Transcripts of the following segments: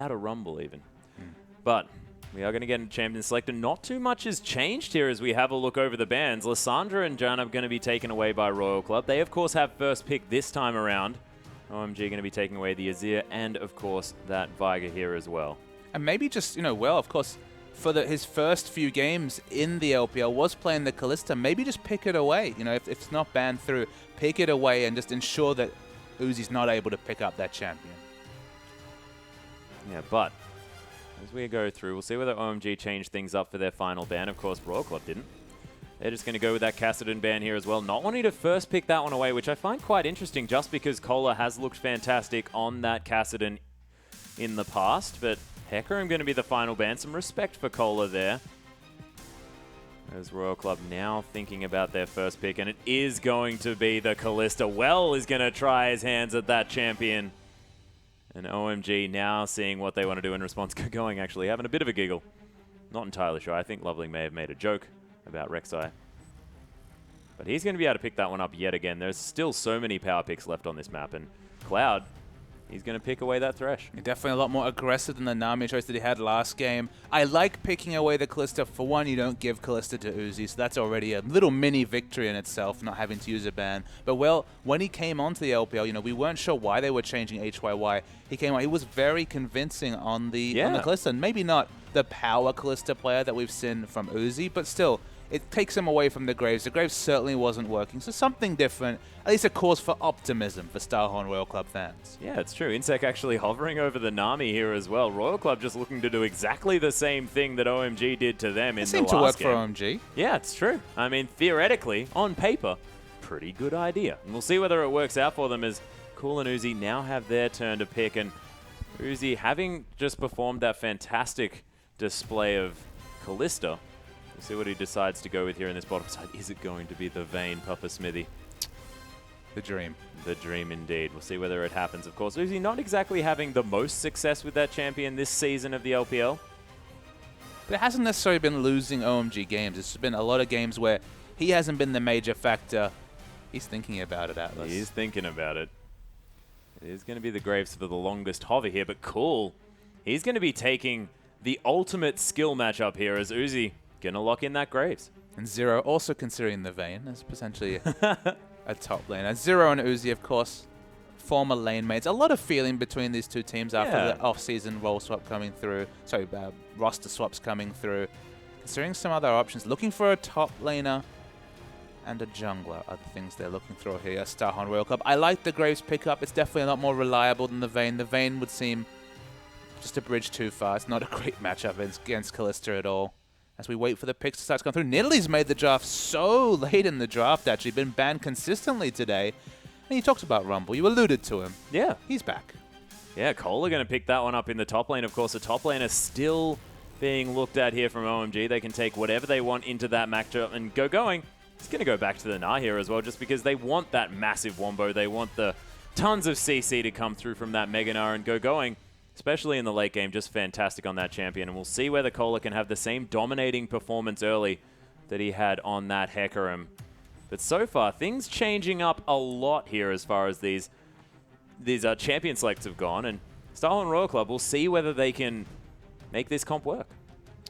a Rumble even. But we are going to get a champion selected. Not too much has changed here as we have a look over the bans. Lysandra and Jan are going to be taken away by Royal Club. They, of course, have first pick this time around. OMG going to be taking away the Azir and, of course, that Viger here as well. And maybe just, of course, for his first few games in the LPL was playing the Kalista. Maybe just pick it away. If it's not banned through, pick it away and just ensure that Uzi's not able to pick up that champion. Yeah, but as we go through, we'll see whether OMG changed things up for their final ban. Of course, Royal Club didn't. They're just going to go with that Kassadin ban here as well. Not wanting to first pick that one away, which I find quite interesting just because Kola has looked fantastic on that Kassadin in the past. But Hecarim going to be the final ban. Some respect for Kola there. As Royal Club now thinking about their first pick, and it is going to be the Kalista. Well is going to try his hands at that champion. And OMG now seeing what they want to do in response. Going actually having a bit of a giggle. Not entirely sure. I think Lovely may have made a joke about Rek'Sai. But he's going to be able to pick that one up yet again. There's still so many power picks left on this map. And Cloud, he's going to pick away that Thresh. Definitely a lot more aggressive than the Nami choice that he had last game. I like picking away the Kalista. For one, you don't give Kalista to Uzi, so that's already a little mini victory in itself, not having to use a ban. But, well, when he came onto the LPL, we weren't sure why they were changing HYY. He came on, he was very convincing on the Kalista. And maybe not the power Kalista player that we've seen from Uzi, but still, it takes him away from the Graves. The Graves certainly wasn't working, so something different. At least a cause for optimism for Starhorn Royal Club fans. Yeah, it's true. Insec actually hovering over the Nami here as well. Royal Club just looking to do exactly the same thing that OMG did to them in the last game. It seemed to work for OMG. Yeah, it's true. I mean, theoretically, on paper, pretty good idea. And we'll see whether it works out for them as Cool and Uzi now have their turn to pick. And Uzi, having just performed that fantastic display of Kalista, we'll see what he decides to go with here in this bottom side. Is it going to be the Vayne Papa Smithy? The dream. The dream indeed. We'll see whether it happens. Of course, Uzi not exactly having the most success with that champion this season of the LPL. But it hasn't necessarily been losing OMG games. It's been a lot of games where he hasn't been the major factor. He's thinking about it, Atlas. He is thinking about it. It is going to be the Graves for the longest hover here, but cool. He's going to be taking the ultimate skill matchup here as Uzi going to lock in that Graves. And Zero also considering the Vayne as potentially a top laner. Zero and Uzi, of course, former lane mates. A lot of feeling between these two teams after the off-season role swap coming through. Sorry, roster swaps coming through. Considering some other options. Looking for a top laner and a jungler are the things they're looking for here at Starhorn Royal Club. I like the Graves pickup. It's definitely a lot more reliable than the Vayne. The Vayne would seem just a bridge too far. It's not a great matchup against Kalista at all. As we wait for the picks to start to come through. Nidalee's made the draft so late in the draft, actually. Been banned consistently today. And you talked about Rumble. You alluded to him. Yeah. He's back. Yeah, Cole are going to pick that one up in the top lane. Of course, the top lane is still being looked at here from OMG. They can take whatever they want into that matchup and go going. It's going to go back to the Nah here as well, just because they want that massive wombo. They want the tons of CC to come through from that Mega Nah and go going. Especially in the late game, just fantastic on that champion. And we'll see whether Kola can have the same dominating performance early that he had on that Hecarim. But so far, things changing up a lot here as far as these champion selects have gone. And Starhorn Royal Club, we'll see whether they can make this comp work.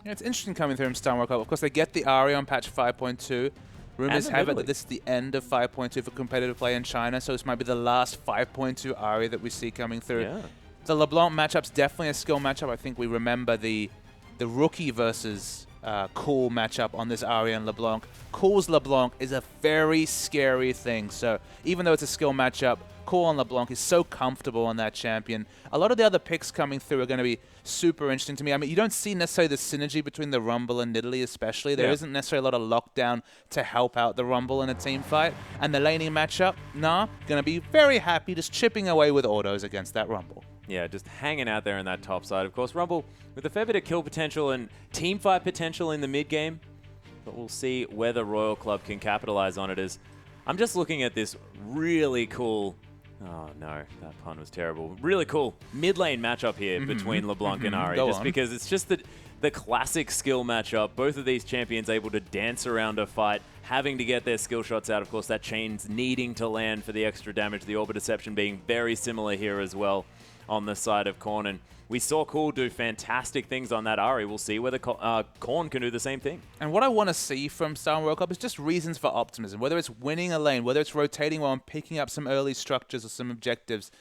Yeah, it's interesting coming through from Starhorn Royal Club. Of course, they get the Ahri on patch 5.2. Rumors have it that this is the end of 5.2 for competitive play in China, so this might be the last 5.2 Ahri that we see coming through. Yeah. The LeBlanc matchup's definitely a skill matchup. I think we remember the rookie versus Cool matchup on this Ahri and LeBlanc. Cool's LeBlanc is a very scary thing. So even though it's a skill matchup, Cool on LeBlanc is so comfortable on that champion. A lot of the other picks coming through are going to be super interesting to me. I mean, you don't see necessarily the synergy between the Rumble and Nidalee especially. There isn't necessarily a lot of lockdown to help out the Rumble in a team fight. And the laning matchup, Nah, going to be very happy just chipping away with autos against that Rumble. Yeah, just hanging out there in that top side. Of course, Rumble with a fair bit of kill potential and team fight potential in the mid game. But we'll see whether Royal Club can capitalize on it. As I'm just looking at this really cool... Oh, no, that pun was terrible. Really cool mid lane matchup here between LeBlanc and Ahri. Because it's just the classic skill matchup. Both of these champions able to dance around a fight, having to get their skill shots out. Of course, that chain's needing to land for the extra damage. The Orb of Deception being very similar here as well. on the side of Korn. And we saw Cool do fantastic things on that Ahri. We'll see whether Korn can do the same thing. And what I want to see from Star World Cup is just reasons for optimism. Whether it's winning a lane, whether it's rotating well and picking up some early structures or some objectives.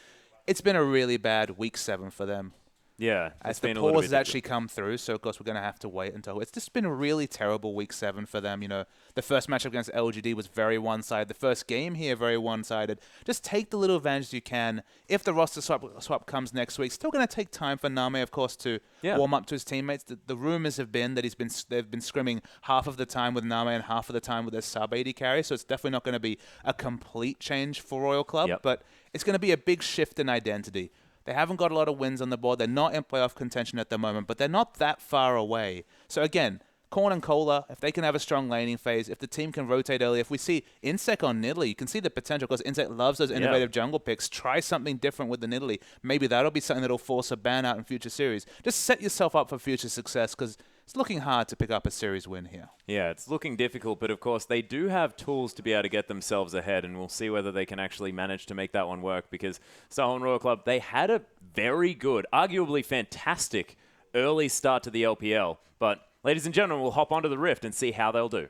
It's been a really bad week 7 for them. Yeah, as the pause has actually come through, so of course we're going to have to wait until... It's just been a really terrible week 7 for them. You know, the first matchup against LGD was very one-sided. The first game here, very one-sided. Just take the little advantage you can. If the roster swap comes next week, still going to take time for Name, of course, to warm up to his teammates. The rumors have been that they've been scrimming half of the time with Name and half of the time with their sub AD carry, so it's definitely not going to be a complete change for Royal Club, but it's going to be a big shift in identity. They haven't got a lot of wins on the board. They're not in playoff contention at the moment, but they're not that far away. So again, Korn and Cola, if they can have a strong laning phase, if the team can rotate early, if we see Insec on Nidalee, you can see the potential because Insec loves those innovative jungle picks. Try something different with the Nidalee. Maybe that'll be something that'll force a ban out in future series. Just set yourself up for future success because it's looking hard to pick up a series win here. Yeah, it's looking difficult, but of course they do have tools to be able to get themselves ahead, and we'll see whether they can actually manage to make that one work because Sahorn Royal Club, they had a very good, arguably fantastic early start to the LPL, but ladies and gentlemen, we'll hop onto the Rift and see how they'll do.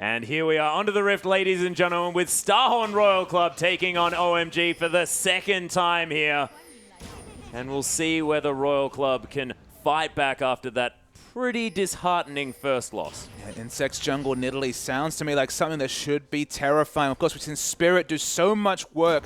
And here we are onto the Rift, ladies and gentlemen, with Starhorn Royal Club taking on OMG for the second time here. And we'll see whether Royal Club can fight back after that pretty disheartening first loss. Yeah, Insect's jungle Nidalee sounds to me like something that should be terrifying. Of course, we've seen Spirit do so much work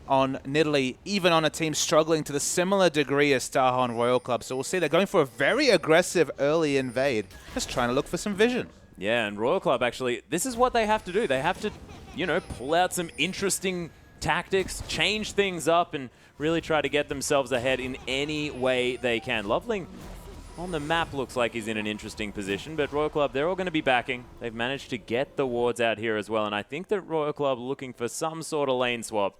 on Nidalee, even on a team struggling to the similar degree as Starhorn Royal Club. So we'll see they're going for a very aggressive early invade, just trying to look for some vision. Yeah, and Royal Club actually, this is what they have to do. They have to, you know, pull out some interesting tactics, change things up, and really try to get themselves ahead in any way they can. Loveling on the map looks like he's in an interesting position, but Royal Club, they're all going to be backing. They've managed to get the wards out here as well, and I think that Royal Club looking for some sort of lane swap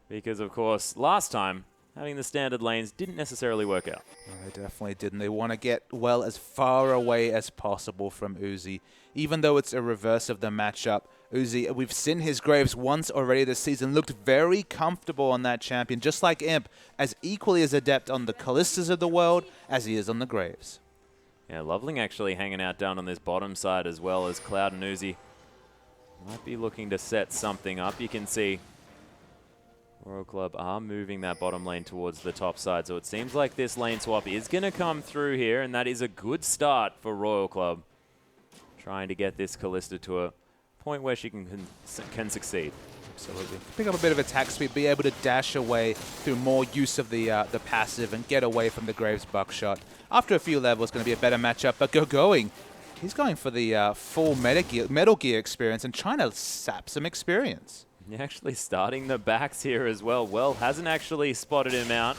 because, of course, last time, having the standard lanes didn't necessarily work out. No, they definitely didn't. They want to get, well, as far away as possible from Uzi. Even though it's a reverse of the matchup, Uzi, we've seen his Graves once already this season, looked very comfortable on that champion, just like Imp, as equally as adept on the Callistas of the world as he is on the Graves. Yeah, Loveling actually hanging out down on this bottom side as well as Cloud and Uzi might be looking to set something up. You can see Royal Club are moving that bottom lane towards the top side, so it seems like this lane swap is going to come through here, and that is a good start for Royal Club, trying to get this Callista to a point where she can succeed. Absolutely. Pick up a bit of attack speed, be able to dash away through more use of the passive and get away from the Graves buckshot. After a few levels, going to be a better matchup, but going. He's going for the full Metal Gear experience and trying to sap some experience. Yeah, actually starting the backs here as well. Well, hasn't actually spotted him out.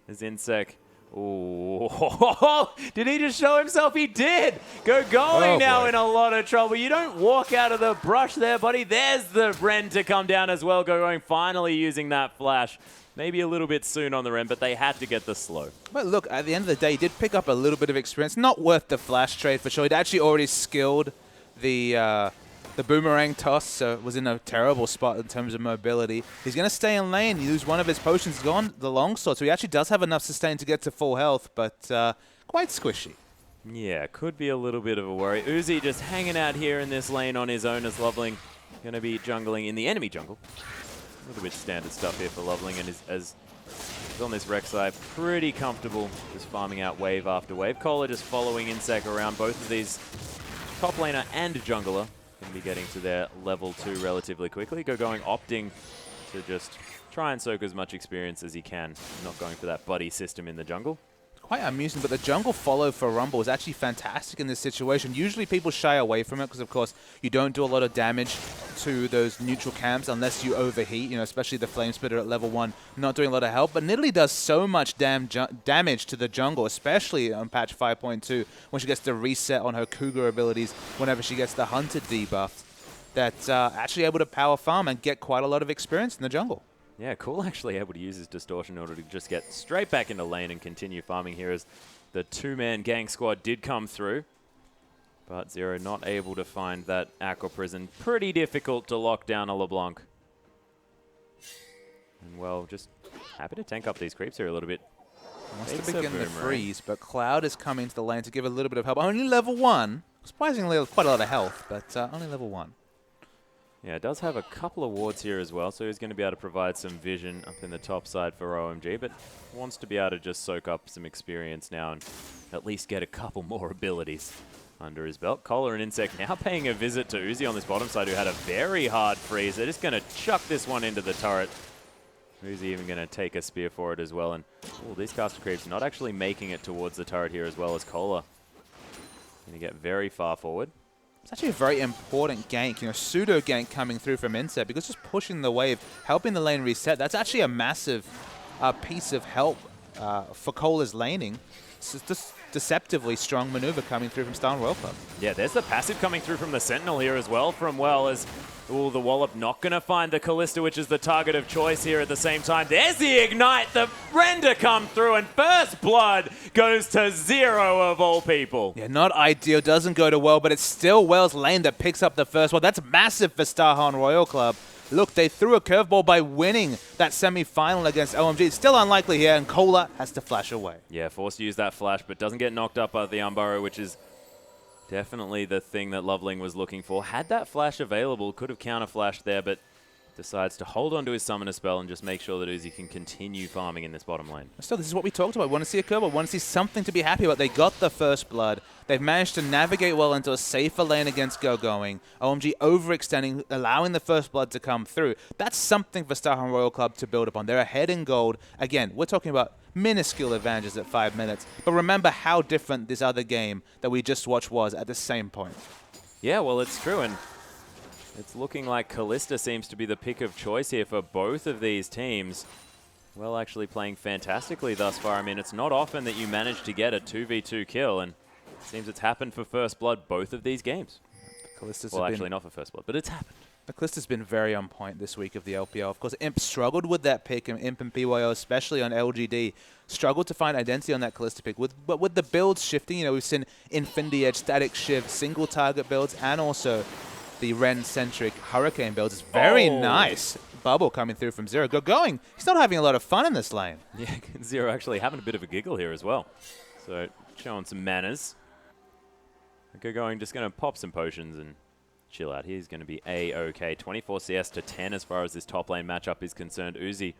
As Insec. Oh, did he just show himself? He did. Going now in a lot of trouble. You don't walk out of the brush there, buddy. There's the Ren to come down as well. Going finally using that flash. Maybe a little bit soon on the Ren, but they had to get the slow. But look, at the end of the day, he did pick up a little bit of experience. Not worth the flash trade for sure. He'd actually already skilled the boomerang toss, so was in a terrible spot in terms of mobility. He's going to stay in lane. He used one of his potions, gone the longsword, so he actually does have enough sustain to get to full health, but quite squishy. Yeah, could be a little bit of a worry. Uzi just hanging out here in this lane on his own as Loveling going to be jungling in the enemy jungle. A little bit standard stuff here for Loveling, and as he's on this Rex side, pretty comfortable just farming out wave after wave. Cola just following Insec around. Both of these top laner and jungler going to be getting to their level 2 relatively quickly. Going opting to just try and soak as much experience as he can, not going for that buddy system in the jungle. Quite amusing, but the jungle follow for Rumble is actually fantastic in this situation. Usually people shy away from it because, of course, you don't do a lot of damage to those neutral camps unless you overheat, you know, especially the Flame Splitter at level 1, not doing a lot of help. But Nidalee does so much damage to the jungle, especially on patch 5.2, when she gets the reset on her Cougar abilities whenever she gets the Hunted debuff, that's actually able to power farm and get quite a lot of experience in the jungle. Yeah, Cool actually able to use his distortion in order to just get straight back into lane and continue farming here as The two-man gang squad did come through, but Zero not able to find that Aqua Prison. Pretty difficult to lock down a LeBlanc. And well, just happy to tank up these creeps here a little bit. Wants to begin the freeze, but Cloud is coming to the lane to give a little bit of help. Only level 1. Surprisingly, quite a lot of health, but only level 1. Yeah, it does have a couple of wards here as well, so he's going to be able to provide some vision up in the top side for OMG, but wants to be able to just soak up some experience now and at least get a couple more abilities under his belt. Kohler and Insect now paying a visit to Uzi on this bottom side, who had a very hard freeze. They're just going to chuck this one into the turret. Uzi even going to take a spear for it as well. And these caster creeps not actually making it towards the turret here as well as Kohler. Going to get very far forward. It's actually a very important gank, pseudo gank coming through from Insect, because just pushing the wave, helping the lane reset, that's actually a massive piece of help for Kohler's laning. It's just deceptively strong maneuver coming through from Star Royal Club. Yeah, there's the passive coming through from the Sentinel here as well, from well as the Wallop not going to find the Kalista, which is the target of choice here at the same time. There's the Ignite, the Render come through, and first blood goes to Zero of all people. Yeah, not ideal, doesn't go to well, but it's still Well's lane that picks up the first one. That's massive for Starhan Royal Club. Look, they threw a curveball by winning that semi-final against OMG. It's still unlikely here, and Kohler has to flash away. Yeah, forced to use that flash, but doesn't get knocked up by the Unburrow, which is definitely the thing that Loveling was looking for. Had that flash available, could have counter-flashed there, but decides to hold on to his Summoner spell and just make sure that Uzi can continue farming in this bottom lane. Still, this is what we talked about. We want to see a curveball. We want to see something to be happy about. They got the first blood. They've managed to navigate well into a safer lane against Go-Going. OMG overextending, allowing the first blood to come through. That's something for Starhan Royal Club to build upon. They're ahead in gold. Again, we're talking about minuscule advantages at 5 minutes. But remember how different this other game that we just watched was at the same point. Yeah, well, it's true. And it's looking like Kalista seems to be the pick of choice here for both of these teams. Well, actually playing fantastically thus far. I mean, it's not often that you manage to get a 2v2 kill, and it seems it's happened for First Blood both of these games. Well, actually not for First Blood, but it's happened. The Kalista's been very on point this week of the LPL. Of course, Imp struggled with that pick, and Imp and PYO, especially on LGD, struggled to find identity on that Kalista pick. But with the builds shifting, we've seen Infinity Edge, Static Shiv, single target builds, and also the Ren-centric Hurricane builds. It's very nice bubble coming through from Zero. Go-Going, he's not having a lot of fun in this lane. Yeah, Zero actually having a bit of a giggle here as well. So showing some manners. Go-Going just going to pop some potions and chill out. He's going to be A-OK. 24 CS to 10 as far as this top lane matchup is concerned. Uzi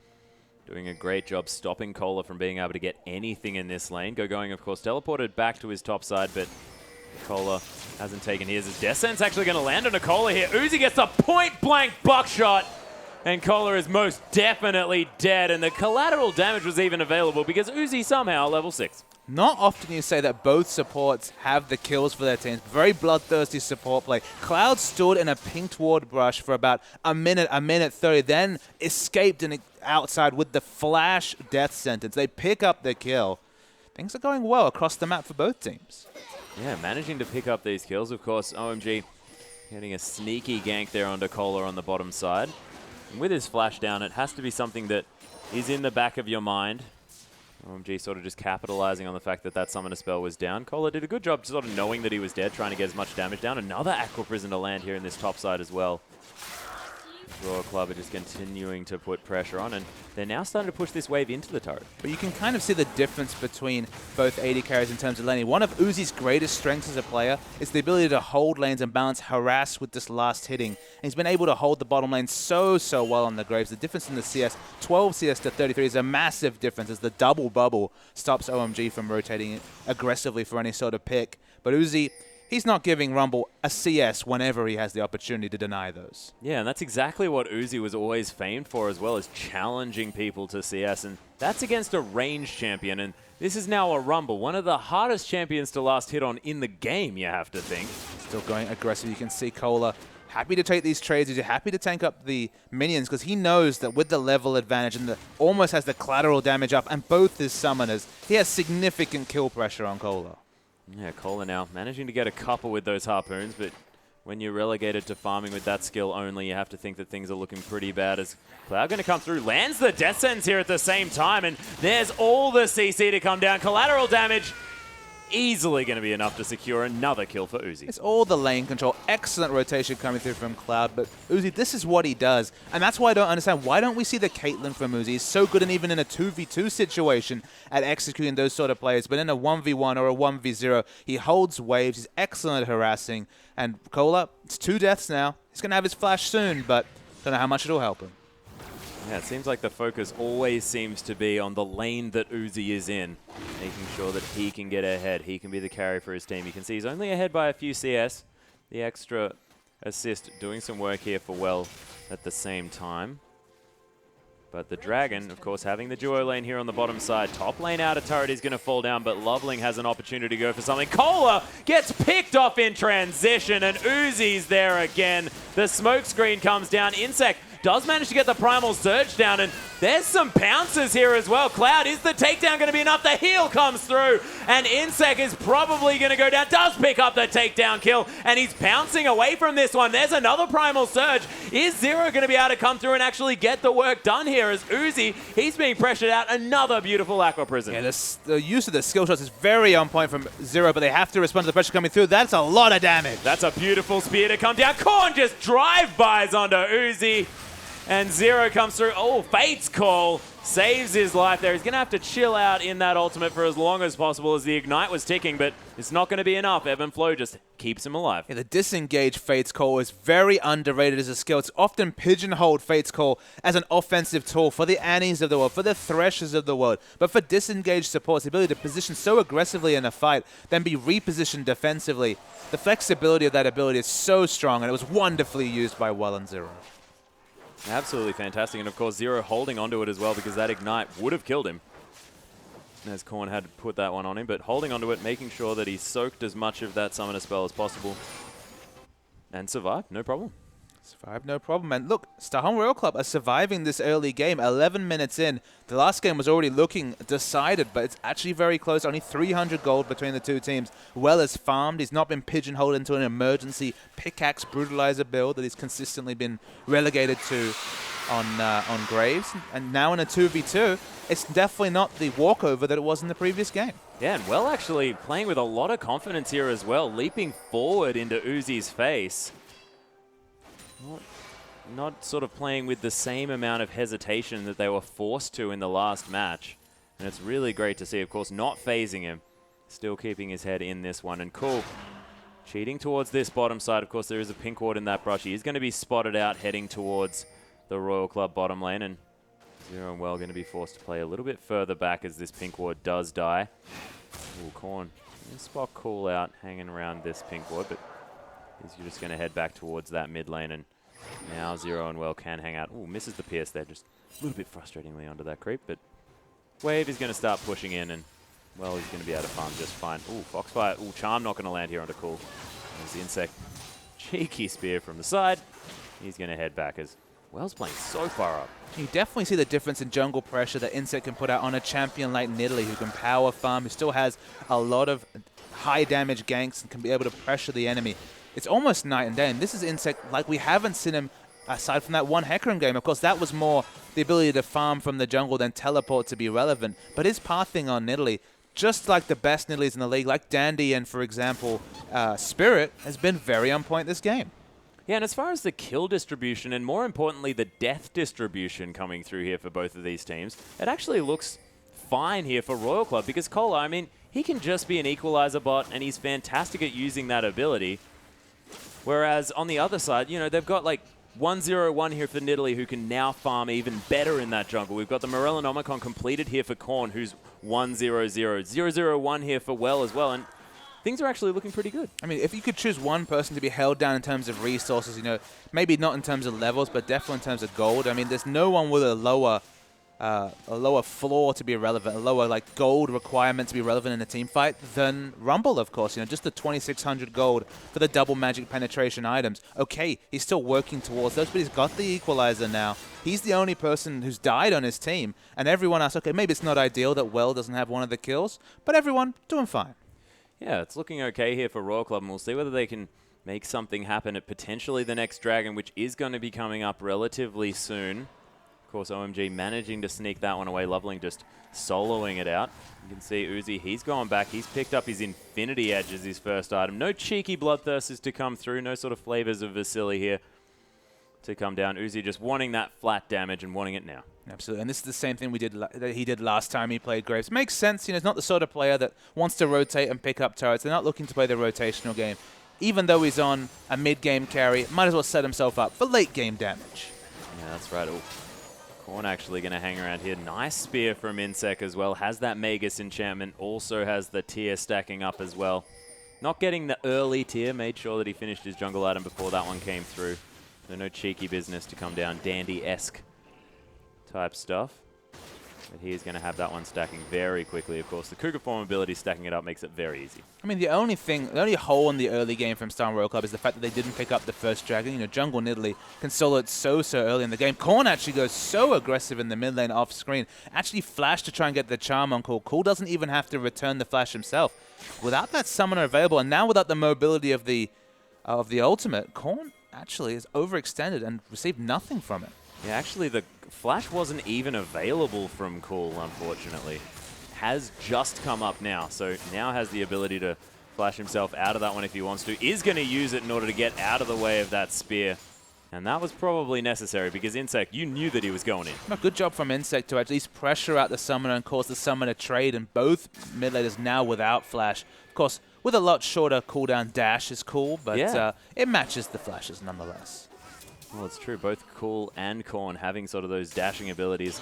doing a great job stopping Kohler from being able to get anything in this lane. Go-Going, of course, teleported back to his top side, but Kohler hasn't taken his. His Descent's actually going to land on a Kohler here. Uzi gets a point-blank buckshot, and Kohler is most definitely dead, and the collateral damage was even available because Uzi somehow level 6. Not often you say that both supports have the kills for their teams. Very bloodthirsty support play. Cloud stood in a pinked ward brush for about a minute 30, then escaped and outside with the flash death sentence. They pick up the kill. Things are going well across the map for both teams. Yeah, managing to pick up these kills. Of course, OMG getting a sneaky gank there onto Kohler on the bottom side. And with his flash down, it has to be something that is in the back of your mind. OMG sort of just capitalizing on the fact that that Summoner spell was down. Kohler did a good job sort of knowing that he was dead, trying to get as much damage down. Another Aqua Prison to land here in this top side as well. Royal Club are just continuing to put pressure on, and they're now starting to push this wave into the turret. But you can kind of see the difference between both AD carries in terms of laning. One of Uzi's greatest strengths as a player is the ability to hold lanes and balance harass with this last hitting. And he's been able to hold the bottom lane so well on the Graves. The difference in the CS, 12 CS to 33, is a massive difference as the double bubble stops OMG from rotating aggressively for any sort of pick. But Uzi, he's not giving Rumble a CS whenever he has the opportunity to deny those. Yeah, and that's exactly what Uzi was always famed for, as well as challenging people to CS. And that's against a ranged champion. And this is now a Rumble, one of the hardest champions to last hit on in the game, you have to think. Still going aggressive. You can see Kohler happy to take these trades. He's happy to tank up the minions because he knows that with the level advantage and almost has the collateral damage up and both his summoners, he has significant kill pressure on Kohler. Yeah, Kohler now managing to get a couple with those harpoons, but when you're relegated to farming with that skill only, you have to think that things are looking pretty bad as Cloud going to come through, lands the Death Sentence here at the same time, and there's all the CC to come down. Collateral damage easily going to be enough to secure another kill for Uzi. It's all the lane control. Excellent rotation coming through from Cloud, but Uzi, this is what he does. And that's why I don't understand. Why don't we see the Caitlyn from Uzi? He's so good, and even in a 2v2 situation at executing those sort of plays. But in a 1v1 or a 1v0, he holds waves. He's excellent at harassing. And Cola, it's 2 deaths now. He's going to have his flash soon, but don't know how much it'll help him. Yeah, it seems like the focus always seems to be on the lane that Uzi is in, making sure that he can get ahead. He can be the carry for his team. You can see he's only ahead by a few CS. The extra assist doing some work here for Well at the same time. But the Dragon, of course, having the duo lane here on the bottom side. Top lane out of turret is going to fall down, but Loveling has an opportunity to go for something. Cola gets picked off in transition, and Uzi's there again. The smoke screen comes down. Insect does manage to get the Primal Surge down, and there's some pounces here as well. Cloud, is the takedown going to be enough? The heal comes through, and Insect is probably going to go down. Does pick up the takedown kill, and he's pouncing away from this one. There's another Primal Surge. Is Zero going to be able to come through and actually get the work done here as Uzi, he's being pressured out. Another beautiful Aqua Prison. Yeah, the use of the skill shots is very on point from Zero, but they have to respond to the pressure coming through. That's a lot of damage. That's a beautiful spear to come down. Korn just drive-bys onto Uzi. And Zero comes through. Oh, Fate's Call saves his life there. He's going to have to chill out in that ultimate for as long as possible as the Ignite was ticking, but it's not going to be enough. Ebb and Flow just keeps him alive. Yeah, the disengage Fate's Call is very underrated as a skill. It's often pigeonholed Fate's Call as an offensive tool for the Annies of the world, for the Threshers of the world, but for disengaged supports, the ability to position so aggressively in a fight, then be repositioned defensively. The flexibility of that ability is so strong, and it was wonderfully used by Well and Zero. Absolutely fantastic, and of course Zero holding onto it as well because that Ignite would have killed him. As Korn had to put that one on him, but holding onto it, making sure that he soaked as much of that summoner spell as possible. And survived, no problem. Survived, no problem. And look, Stahong Royal Club are surviving this early game. 11 minutes in. The last game was already looking decided, but it's actually very close. Only 300 gold between the two teams. Well is farmed. He's not been pigeonholed into an emergency pickaxe brutalizer build that he's consistently been relegated to on Graves. And now in a 2v2, it's definitely not the walkover that it was in the previous game. Yeah, and Well actually playing with a lot of confidence here as well, leaping forward into Uzi's face. Not sort of playing with the same amount of hesitation that they were forced to in the last match. And it's really great to see, of course, not phasing him. Still keeping his head in this one. And Cool, cheating towards this bottom side. Of course, there is a pink ward in that brush. He is going to be spotted out heading towards the Royal Club bottom lane. And Zero and Well going to be forced to play a little bit further back as this pink ward does die. Ooh, Korn. Spot Cool out, hanging around this pink ward, but he's just going to head back towards that mid lane, and now Zero and Well can hang out. Ooh, misses the pierce there, just a little bit frustratingly onto that creep, but Wave is going to start pushing in, and Well, he's going to be able to farm just fine. Ooh, Foxfire. Ooh, Charm not going to land here onto Cool. There's the Insect. Cheeky spear from the side. He's going to head back as Well's playing so far up. You definitely see the difference in jungle pressure that Insect can put out on a champion like Nidalee, who can power farm, who still has a lot of high damage ganks and can be able to pressure the enemy. It's almost night and day, and this is Insect like we haven't seen him aside from that one Hecarim game. Of course, that was more the ability to farm from the jungle than teleport to be relevant, but his pathing on Nidalee, just like the best Nidalees in the league, like Dandy and, for example, Spirit, has been very on point this game. Yeah, and as far as the kill distribution, and more importantly, the death distribution coming through here for both of these teams, it actually looks fine here for Royal Club, because Cola, I mean, he can just be an equalizer bot, and he's fantastic at using that ability. Whereas on the other side, you know, they've got like 1-0-1 here for Nidalee, who can now farm even better in that jungle. We've got the Morellonomicon completed here for Korn, who's 1-0-0. 0-0-1 here for Well as well, and things are actually looking pretty good. I mean, if you could choose one person to be held down in terms of resources, you know, maybe not in terms of levels, but definitely in terms of gold. I mean, there's no one with a lower floor to be relevant, a lower like gold requirement to be relevant in a team fight than Rumble, of course. You know, just the 2,600 gold for the double magic penetration items. Okay, he's still working towards those, but he's got the equalizer now. He's the only person who's died on his team, and everyone else, okay, maybe it's not ideal that Well doesn't have one of the kills, but everyone doing fine. Yeah, it's looking okay here for Royal Club, and we'll see whether they can make something happen at potentially the next Dragon, which is going to be coming up relatively soon. Of course, OMG managing to sneak that one away. Loveling just soloing it out. You can see Uzi, he's gone back. He's picked up his Infinity Edge as his first item. No cheeky Bloodthirsters to come through. No sort of flavors of Vasily here to come down. Uzi just wanting that flat damage and wanting it now. Absolutely, and this is the same thing that he did last time he played Graves. Makes sense, you know, he's not the sort of player that wants to rotate and pick up turrets. They're not looking to play the rotational game. Even though he's on a mid-game carry, might as well set himself up for late-game damage. Yeah, that's right. Ooh. Korn actually going to hang around here. Nice spear from Insec as well. Has that Magus enchantment. Also has the tier stacking up as well. Not getting the early tier. Made sure that he finished his jungle item before that one came through. So no cheeky business to come down. Dandy-esque type stuff. But he is going to have that one stacking very quickly, of course. The Cougar form ability stacking it up makes it very easy. I mean, the only hole in the early game from Star Royal Club is the fact that they didn't pick up the first dragon. You know, Jungle Nidalee can solo it so early in the game. Korn actually goes so aggressive in the mid lane off screen. Actually flashed to try and get the charm on Cool. Cool doesn't even have to return the flash himself. Without that summoner available, and now without the mobility of the ultimate, Korn actually is overextended and received nothing from it. Yeah, actually, the flash wasn't even available from Cool, unfortunately. Has just come up now, so now has the ability to flash himself out of that one if he wants to. Is going to use it in order to get out of the way of that spear. And that was probably necessary because Insect, you knew that he was going in. A good job from Insect to at least pressure out the summoner and cause the summoner trade, and both mid laners now without flash. Of course, with a lot shorter cooldown, dash is cool, but yeah. It matches the flashes nonetheless. Well, it's true. Both Cool and Korn having sort of those dashing abilities.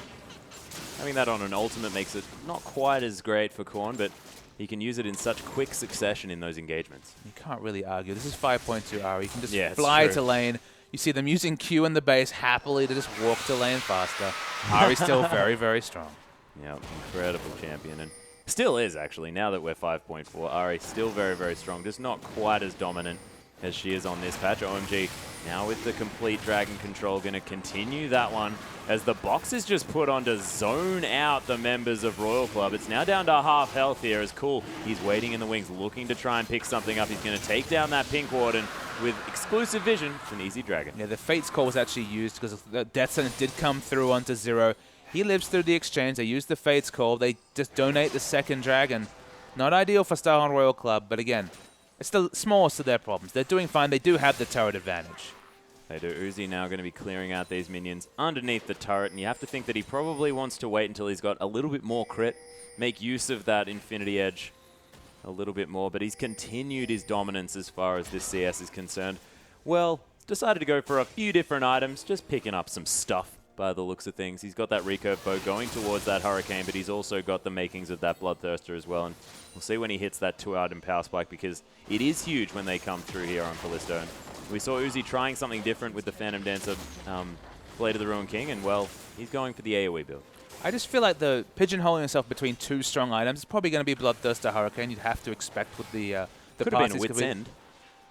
Having that on an ultimate makes it not quite as great for Korn, but he can use it in such quick succession in those engagements. You can't really argue. This is 5.2 Ari. You can just yeah, fly to lane. You see them using Q in the base happily to just walk to lane faster. Ari's still very, very strong. Yeah, incredible champion. And still is, actually, now that we're 5.4. Ari still very, very strong. Just not quite as dominant as she is on this patch. OMG now with the complete dragon control, going to continue that one as the box is just put on to zone out the members of Royal Club. It's now down to half health here as Cool. He's waiting in the wings, looking to try and pick something up. He's going to take down that Pink Warden with exclusive vision. It's an easy dragon. Yeah, the Fate's Call was actually used because the Death Sentence did come through onto Zero. He lives through the exchange. They use the Fate's Call. They just donate the second dragon. Not ideal for Starhorn Royal Club, but again, it's the smallest of their problems. They're doing fine. They do have the turret advantage. They do. Uzi now going to be clearing out these minions underneath the turret, and you have to think that he probably wants to wait until he's got a little bit more crit, make use of that Infinity Edge a little bit more, but he's continued his dominance as far as this CS is concerned. Well, decided to go for a few different items, just picking up some stuff by the looks of things. He's got that recurve bow going towards that Hurricane, but he's also got the makings of that Bloodthirster as well, and we'll see when he hits that 2-item power spike, because it is huge when they come through here on Callisto. And we saw Uzi trying something different with the Phantom Dancer Blade of the Ruined King, and well, he's going for the AoE build. I just feel like the pigeonholing himself between two strong items is probably going to be Bloodthirster Hurricane. You'd have to expect with the could have been a Wit's End.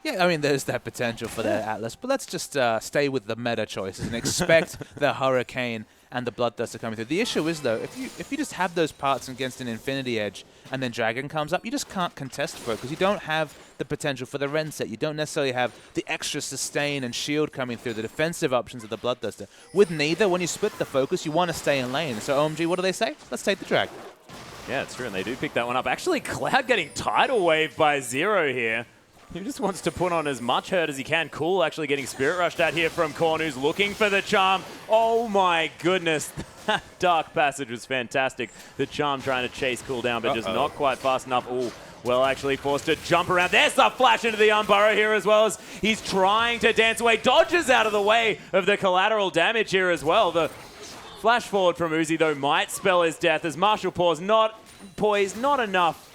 Yeah, I mean, there's that potential for their Atlas, but let's just stay with the meta choices and expect the Hurricane and the Bloodthirster coming through. The issue is, though, if you just have those parts against an Infinity Edge and then Dragon comes up, you just can't contest for it because you don't have the potential for the Ren set. You don't necessarily have the extra sustain and shield coming through, the defensive options of the Bloodthirster. With neither, when you split the focus, you want to stay in lane. So OMG, what do they say? Let's take the Dragon. Yeah, it's true, and they do pick that one up. Actually, Cloud getting tidal waved by Zero here. He just wants to put on as much hurt as he can. Cool actually getting Spirit Rushed at here from Korn, who's looking for the charm. Oh my goodness. That Dark Passage was fantastic. The charm trying to chase Cool down, but just not quite fast enough. Ooh, well actually forced to jump around. There's the flash into the Unburrow here as well as he's trying to dance away. Dodges out of the way of the collateral damage here as well. The flash forward from Uzi, though, might spell his death as Martial Poise not enough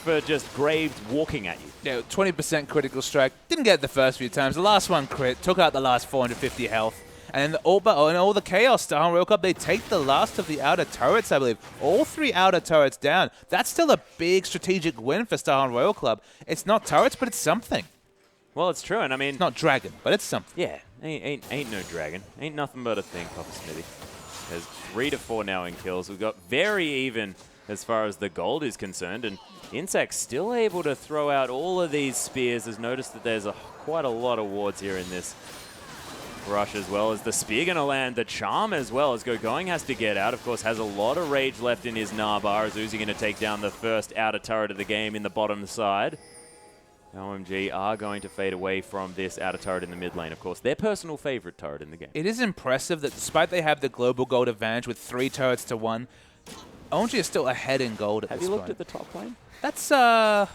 for just Graves walking at you. Yeah, 20% critical strike. Didn't get it the first few times. The last one crit, took out the last 450 health. And all the Chaos Starhorn Royal Club, they take the last of the outer turrets, I believe. All 3 outer turrets down. That's still a big strategic win for Starhorn Royal Club. It's not turrets, but it's something. Well, it's true, and I mean... It's not dragon, but it's something. Yeah, ain't no dragon. Ain't nothing but a thing, Papa Smithy. There's 3 to 4 now in kills. We've got very even as far as the gold is concerned, and Insect's still able to throw out all of these spears. Has noticed that there's quite a lot of wards here in this Rush as well. As the spear going to land, the charm as well, as Going has to get out. Of course, has a lot of rage left in his Nabar, as Uzi going to take down the first outer turret of the game in the bottom side. OMG are going to fade away from this outer turret in the mid lane. Of course, their personal favorite turret in the game. It is impressive that despite they have the global gold advantage with 3 turrets to 1, OMG is still ahead in gold at this point. Have you looked at the top lane? That's, I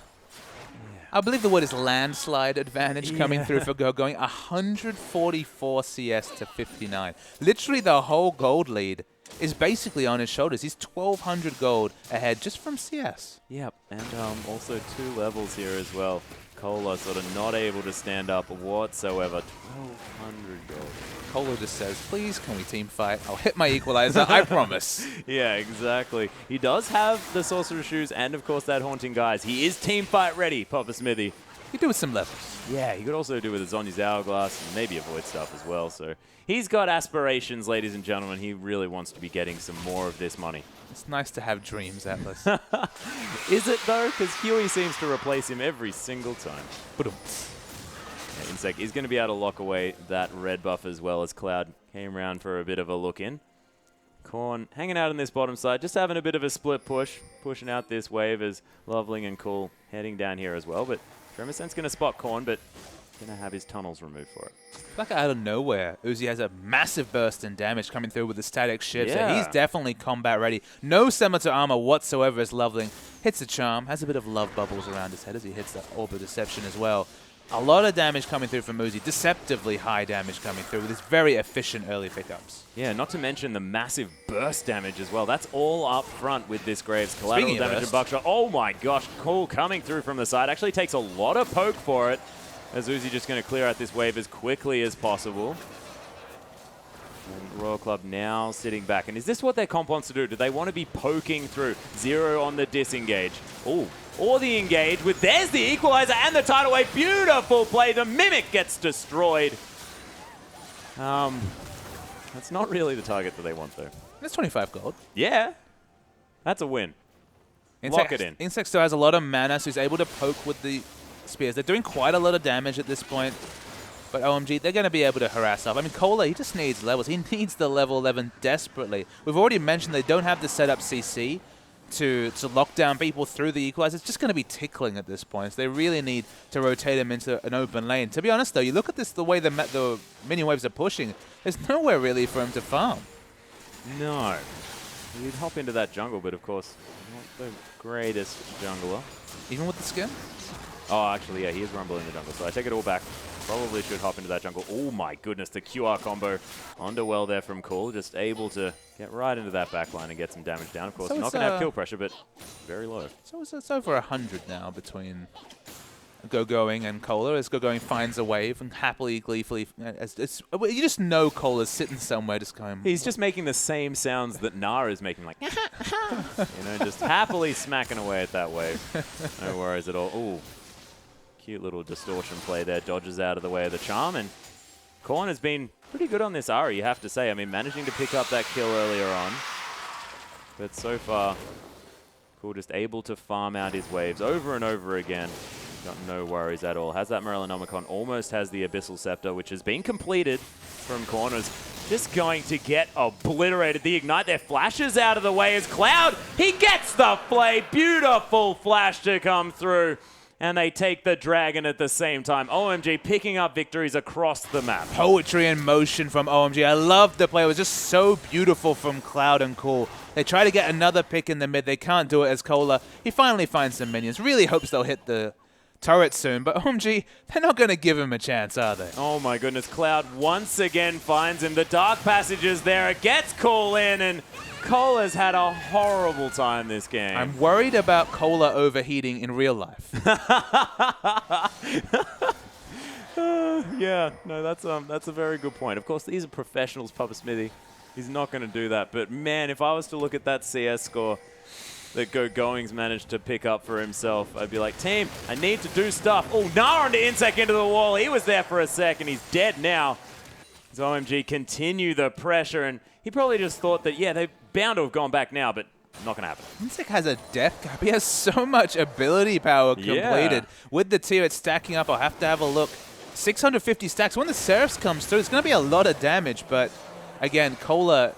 believe the word is landslide advantage coming through for Going. 144 CS to 59. Literally the whole gold lead is basically on his shoulders. He's 1,200 gold ahead just from CS. Yep, and also 2 levels here as well. Cola sort of not able to stand up whatsoever. 1,200 gold. Cola just says, please, can we team fight? I'll hit my equalizer, I promise. Yeah, exactly. He does have the Sorcerer's Shoes and, of course, that Haunting Guise. He is team fight ready, Papa Smithy. He do with some levels. Yeah, he could also do with his Zonya's Hourglass and maybe avoid stuff as well. So he's got aspirations, ladies and gentlemen. He really wants to be getting some more of this money. It's nice to have dreams, Atlas. Is it, though? Because Huey seems to replace him every single time. Yeah, Insect is going to be able to lock away that red buff as well, as Cloud came around for a bit of a look in. Korn hanging out on this bottom side, just having a bit of a split push, pushing out this wave as Loveling and Cool heading down here as well. But Tremorsense going to spot Korn, but going to have his tunnels removed for it. Like out of nowhere, Uzi has a massive burst in damage coming through with the static shift. Yeah. So he's definitely combat ready. No scimitar armor whatsoever as Loveling hits the charm, has a bit of love bubbles around his head as he hits that Orb of Deception as well. A lot of damage coming through from Uzi, deceptively high damage coming through with his very efficient early pickups. Yeah, not to mention the massive burst damage as well. That's all up front with this Graves. Collateral damage and buckshot. Oh my gosh, Cool coming through from the side. Actually takes a lot of poke for it, as Uzi just going to clear out this wave as quickly as possible. And Royal Club now sitting back. And is this what their comp wants to do? Do they want to be poking through? 0 on the disengage. Ooh. Or the engage with, there's the equalizer and the tidal wave. Beautiful play. The Mimic gets destroyed. That's not really the target that they want, though. That's 25 gold. Yeah. That's a win. Lock it in. Insect still has a lot of mana, so he's able to poke with the spears. They're doing quite a lot of damage at this point. But OMG, they're going to be able to harass up. I mean, Cola, he just needs levels. He needs the level 11 desperately. We've already mentioned they don't have the setup CC to lock down people through the equalizer. It's just going to be tickling at this point. So they really need to rotate him into an open lane. To be honest, though, you look at this, the way the minion waves are pushing, there's nowhere really for him to farm. No. He'd hop into that jungle, but of course, not the greatest jungler. Even with the skin? Oh, actually, yeah, he is rumbling the jungle, so I take it all back. Probably should hop into that jungle. Oh my goodness, the QR combo underwell there from Cool. Just able to get right into that backline and get some damage down. Of course, So not going to have kill pressure, but very low. So it's over 100 now between Going and Cola as Going finds a wave and happily, gleefully, you just know Cola's sitting somewhere just going... He's just making the same sounds that Nar is making, like, you know, just happily smacking away at that wave. No worries at all. Ooh. Cute little distortion play there, dodges out of the way of the charm, and Korn has been pretty good on this Ari, you have to say. I mean, managing to pick up that kill earlier on, but so far, Cool just able to farm out his waves over and over again. Got no worries at all. Has that Morellonomicon, almost has the Abyssal Scepter, which has been completed from Corners. Just going to get obliterated. The Ignite there flashes out of the way as Cloud, he gets the play. Beautiful flash to come through. And they take the dragon at the same time. OMG picking up victories across the map. Poetry in motion from OMG. I love the play. It was just so beautiful from Cloud and Cool. They try to get another pick in the mid. They can't do it as Cola. He finally finds some minions. Really hopes they'll hit the turret soon. But OMG, they're not going to give him a chance, are they? Oh my goodness. Cloud once again finds him. The dark passages there. It gets Cool in, and Cola's had a horrible time this game. I'm worried about Cola overheating in real life. Yeah, no, that's a very good point. Of course, these are professionals, Papa Smithy. He's not going to do that. But man, if I was to look at that CS score that Going's managed to pick up for himself, I'd be like, team, I need to do stuff. Oh, Nar onto Insect into the wall. He was there for a sec, and he's dead now. So OMG continue the pressure, and he probably just thought that, yeah, they're bound to have gone back now, but not going to happen. Insect has a death cap. He has so much ability power completed. With the tier, it's stacking up. I'll have to have a look. 650 stacks. When the Seraphs comes through, it's going to be a lot of damage, but again, Cola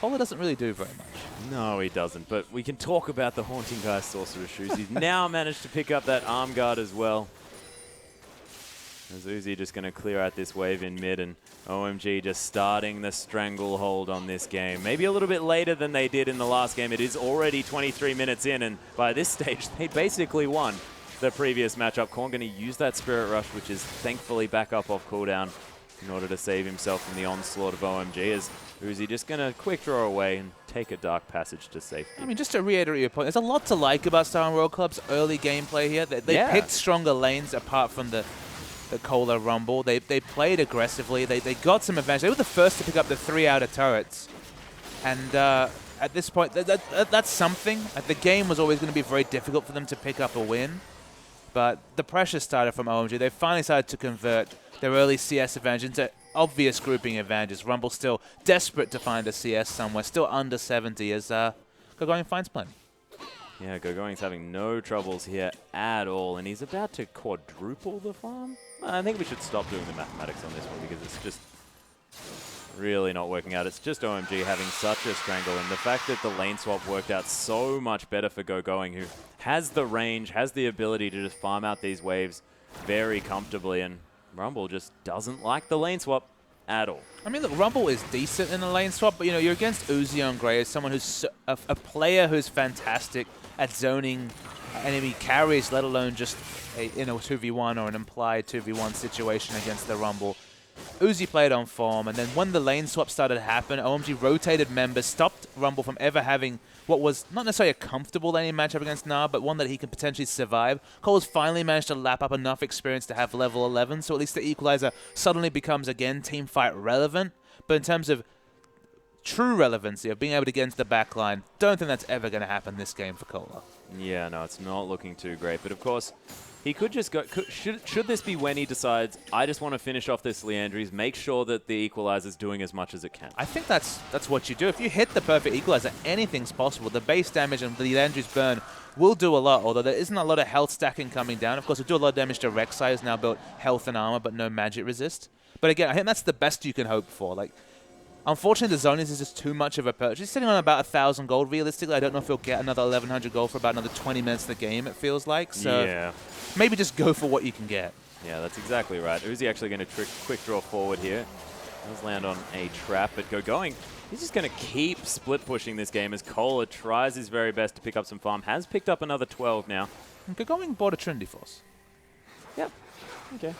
doesn't really do very much. No, he doesn't, but we can talk about the Haunting Guy Sorcerer Shoes. He's now managed to pick up that arm guard as well. As Uzi just going to clear out this wave in mid, and OMG just starting the stranglehold on this game. Maybe a little bit later than they did in the last game. It is already 23 minutes in, and by this stage, they basically won the previous matchup. Korn going to use that Spirit Rush, which is thankfully back up off cooldown in order to save himself from the onslaught of OMG. As Uzi just going to quick draw away and take a Dark Passage to safety. I mean, just to reiterate your point, there's a lot to like about Star and Royal Club's early gameplay here. They picked stronger lanes apart from the Cola Rumble. They played aggressively. They got some advantage. They were the first to pick up the 3 outer turrets. And at this point, that's something. The game was always going to be very difficult for them to pick up a win. But the pressure started from OMG. They finally started to convert their early CS advantage into obvious grouping advantages. Rumble still desperate to find a CS somewhere, still under 70 as Gogoing finds plenty. Yeah, Gogoing's having no troubles here at all, and he's about to quadruple the farm. I think we should stop doing the mathematics on this one because it's just really not working out. It's just OMG having such a strangle, and the fact that the lane swap worked out so much better for Gogoing, who has the range, has the ability to just farm out these waves very comfortably, and Rumble just doesn't like the lane swap at all. I mean, look, Rumble is decent in the lane swap, but, you know, you're against Uzi on Grey as someone who's a player who's fantastic at zoning enemy carries, let alone just a 2v1 or an implied 2v1 situation against the Rumble. Uzi played on form, and then when the lane swap started to happen, OMG rotated members, stopped Rumble from ever having what was not necessarily a comfortable laning matchup against Nah, but one that he could potentially survive. Cole's finally managed to lap up enough experience to have level 11, so at least the Equalizer suddenly becomes, again, teamfight relevant. But in terms of true relevancy of being able to get into the back line, don't think that's ever going to happen this game for Cola. Yeah, no, it's not looking too great. But of course, he could just go... Should this be when he decides, I just want to finish off this Leandries, make sure that the Equalizer's doing as much as it can? I think that's what you do. If you hit the perfect Equalizer, anything's possible. The base damage and the Leandries burn will do a lot, although there isn't a lot of health stacking coming down. Of course, it'll do a lot of damage to Rek'Sai, who's now built health and armor, but no magic resist. But again, I think that's the best you can hope for. Like, unfortunately, the Zonies is just too much of a purchase. He's sitting on about 1,000 gold. Realistically, I don't know if he'll get another 1,100 gold for about another 20 minutes of the game, it feels like. So yeah. Maybe just go for what you can get. Yeah, that's exactly right. Uzi actually going to quick draw forward here. Does land on a trap, but Gogoing, he's just going to keep split pushing this game as Cola tries his very best to pick up some farm. Has picked up another 12 now. And Gogoing bought a Trinity Force. Yep. Okay.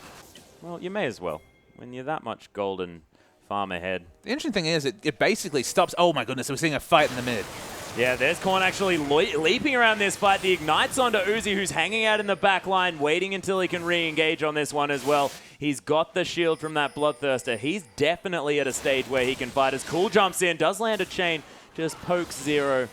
Well, you may as well. When you're that much golden farm ahead. The interesting thing is it basically stops. Oh my goodness, we're seeing a fight in the mid. Yeah, there's Korn actually leaping around this fight. The Ignite's onto Uzi, who's hanging out in the back line, waiting until he can re-engage on this one as well. He's got the shield from that Bloodthirster. He's definitely at a stage where he can fight as Cool jumps in, does land a chain, just pokes Zero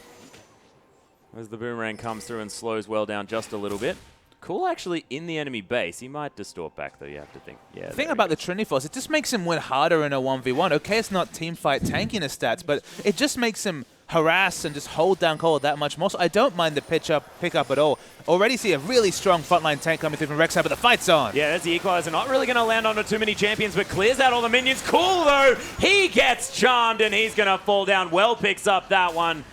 as the boomerang comes through and slows well down just a little bit. Cool actually in the enemy base. He might distort back, though, you have to think. Yeah. The thing about the Trinity Force, it just makes him win harder in a 1v1. Okay, it's not teamfight tanking his stats, but it just makes him harass and just hold down Cole that much more. So I don't mind the pick up at all. Already see a really strong frontline tank coming through from Rek'Sai, but the fight's on. Yeah, there's the Equalizer. Not really going to land onto too many champions, but clears out all the minions. Cool, though. He gets charmed, and he's going to fall down. Well picks up that one.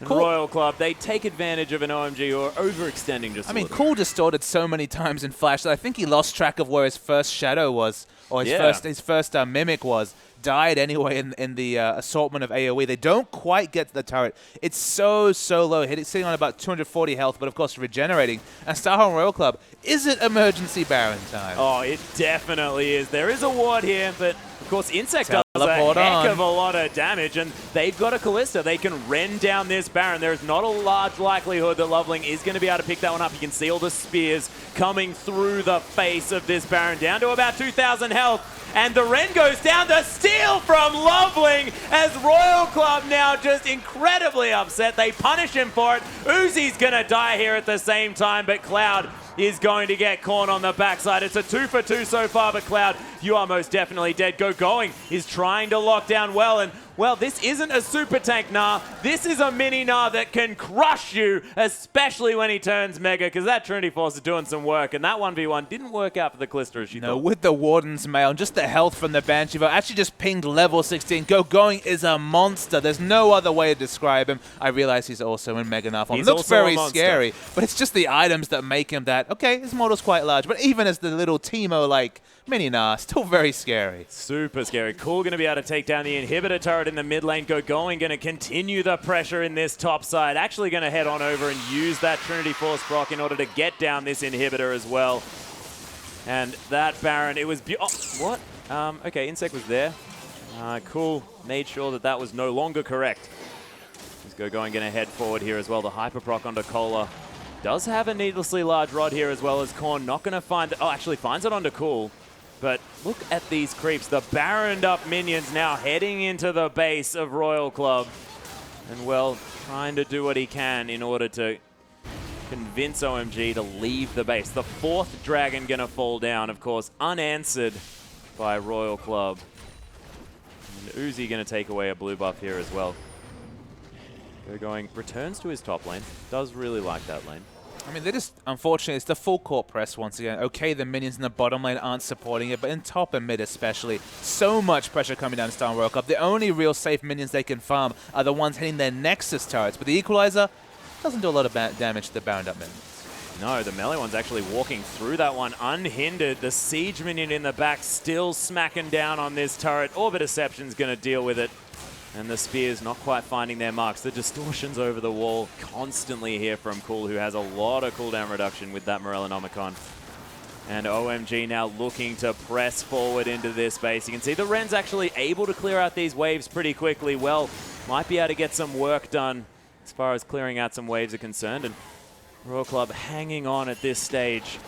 Cool. Royal Club, they take advantage of an OMG or overextending just a little. Cool distorted so many times in Flash that I think he lost track of where his first Shadow was, or his first Mimic was. Died anyway in the assortment of AoE. They don't quite get to the turret. It's so low. It's sitting on about 240 health, but of course regenerating. And Starhorn Royal Club, is it emergency Baron time? Oh, it definitely is. There is a ward here, but of course Insect does a heck of a lot of damage, and they've got a Callista. They can rend down this Baron. There is not a large likelihood that Loveling is going to be able to pick that one up. You can see all the spears coming through the face of this Baron, down to about 2,000 health. And the Ren goes down. The steal from Loveling as Royal Club now just incredibly upset. They punish him for it. Uzi's going to die here at the same time, but Cloud is going to get Korn on the backside. It's a 2 for 2 so far, but Cloud, you are most definitely dead. Gogoing is trying to lock down well, and well, this isn't a super tank Nah. This is a mini Nah that can crush you, especially when he turns Mega, because that Trinity Force is doing some work, and that 1v1 didn't work out for the Callisto as she thought. With the Warden's Mail and just the health from the Banshee Vote, actually just pinged level 16. Going is a monster. There's no other way to describe him. I realize he's also in Mega Nah form. He looks very scary, but it's just the items that make him that, okay, his model's quite large, but even as the little Teemo-like mini Nah, still very scary. Super scary. Cool going to be able to take down the inhibitor turret in the mid lane. Going to continue the pressure in this top side. Actually going to head on over and use that Trinity Force proc in order to get down this inhibitor as well. And that Baron, it was... Oh, what? Okay, Insect was there. Cool. Made sure that that was no longer correct. He's going to head forward here as well. The Hyper proc onto Cola. Does have a needlessly large rod here as well as Korn. Not going to find... Oh, actually finds it onto Cool. But look at these creeps. The Baroned up minions now heading into the base of Royal Club. And, well, trying to do what he can in order to convince OMG to leave the base. The fourth dragon going to fall down, of course, unanswered by Royal Club. And Uzi going to take away a blue buff here as well. Returns to his top lane. Does really like that lane. I mean, they just, unfortunately, it's the full court press once again. Okay, the minions in the bottom lane aren't supporting it, but in top and mid especially, so much pressure coming down Star World Cup. The only real safe minions they can farm are the ones hitting their Nexus turrets, but the Equalizer doesn't do a lot of damage to the bound up minions. No, the melee one's actually walking through that one unhindered. The Siege minion in the back still smacking down on this turret. Orbit Deception's going to deal with it. And the Spears not quite finding their marks. The distortions over the wall constantly here from Cool, who has a lot of cooldown reduction with that Morellonomicon. And OMG now looking to press forward into this base. You can see the Ren's actually able to clear out these waves pretty quickly. Well, might be able to get some work done as far as clearing out some waves are concerned. And Royal Club hanging on at this stage.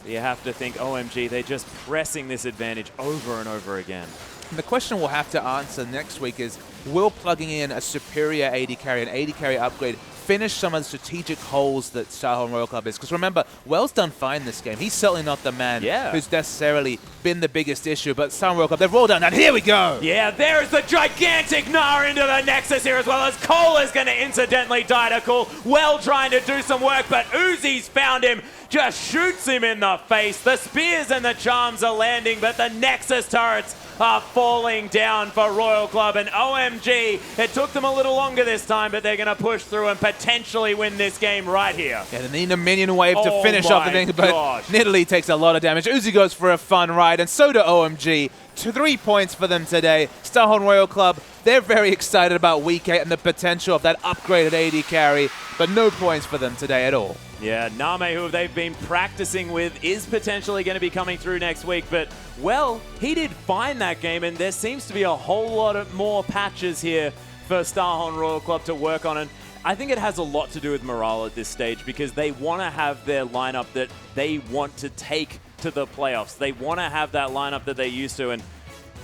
So you have to think, OMG, they're just pressing this advantage over and over again. And the question we'll have to answer next week is, will plugging in a superior AD carry, an AD carry upgrade, finish some of the strategic holes that Starhorn Royal Club is? Because remember, Well's done fine this game. He's certainly not the man who's necessarily been the biggest issue, but Starhorn Royal Club, they've rolled down, and here we go! Yeah, there's the gigantic Nah into the Nexus here as well as Cole is going to incidentally die to Cool. Well trying to do some work, but Uzi's found him, just shoots him in the face. The Spears and the Charms are landing, but the Nexus turrets are falling down for Royal Club, and OMG, it took them a little longer this time, but they're going to push through and potentially win this game right here. Yeah, they need a minion wave to finish off the thing, but Nidalee takes a lot of damage. Uzi goes for a fun ride, and so do OMG. 3 points for them today. Starhorn Royal Club, they're very excited about Week 8 and the potential of that upgraded AD carry, but no points for them today at all. Yeah, Name, who they've been practicing with, is potentially going to be coming through next week, but, well, he did fine that game, and there seems to be a whole lot of more patches here for Starhorn Royal Club to work on, and I think it has a lot to do with morale at this stage, because they want to have their lineup that they want to take to the playoffs. They want to have that lineup that they're used to, and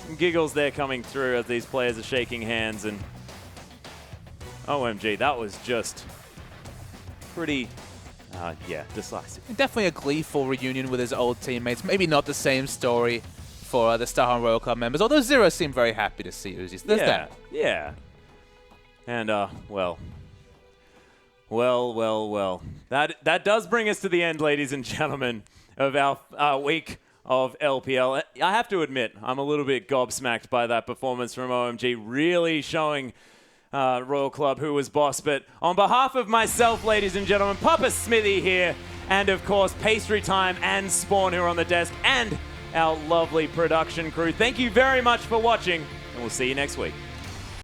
some giggles there coming through as these players are shaking hands, and OMG, that was just pretty... yeah, decisive. Definitely a gleeful reunion with his old teammates. Maybe not the same story for the Starhorn Royal Club members, although Zero seemed very happy to see Uzi. So there's that. Yeah. And, well. That does bring us to the end, ladies and gentlemen, of our week of LPL. I have to admit, I'm a little bit gobsmacked by that performance from OMG, really showing... Royal Club who was boss. But on behalf of myself, ladies and gentlemen, Papa Smithy here, and of course Pastry Time and Spawn who are on the desk, and our lovely production crew, thank you very much for watching, and we'll see you next week.